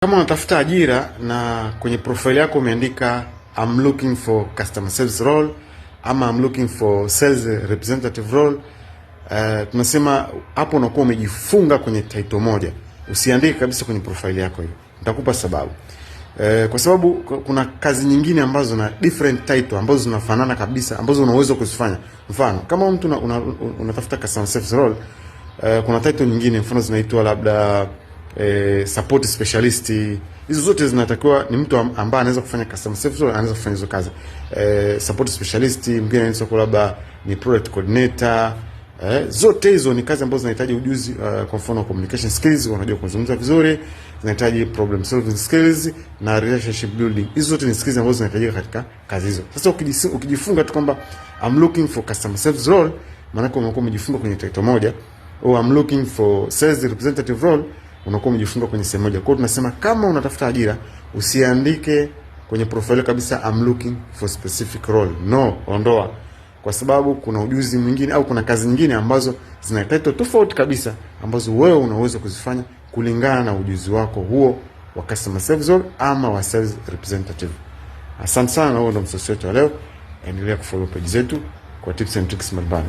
Kama unatafuta ajira na kwenye profile yako umeandika I'm looking for customer service role ama I'm looking for sales representative role, tunasema hapo unakuwa umejifunga kwenye title moja. Usiandike kabisa kwenye profile yako hiyo. Nitakupa sababu. Kwa sababu kuna kazi nyingine ambazo na different title ambazo zinafanana kabisa, ambazo unaweza kuzifanya. Mfano, kama mtu unatafuta customer service role, kuna title nyingine mfano zinaitwa labda support specialist. Hizo zote zinatakiwa ni mtu ambaye anaweza kufanya customer service, anaweza kufanya hizo kazi. Support specialist, mwingine anaweza kuwa labda ni product coordinator. Zote hizo ni kazi ambazo zinahitaji ujuzi, kwa mfano communication skills, unajua kuzungumza vizuri, zinahitaji problem solving skills na relationship building. Hizo zote ni skills ambazo zinahitajika katika kazi hizo. Sasa ukijifunga tu kwamba I'm looking for customer service role, maana yake unakuwa umejifunga kwenye title moja, au I'm looking for sales representative role, unakuwa umejifunga kwenye sehemu moja. Kwa hiyo tunasema kama unatafuta ajira, usiandike kwenye profile kabisa I'm looking for specific role. No, ondoa. Kwa sababu kuna ujuzi mwingine au kuna kazi nyingine ambazo zina title tofauti kabisa ambazo wewe unaweza kuzifanya kulingana na ujuzi wako huo wa customer service role ama wa sales representative. Asante sana, huo ndo msosio wetu wa leo. Endelea kufollow page zetu kwa tips and tricks mbalimbali.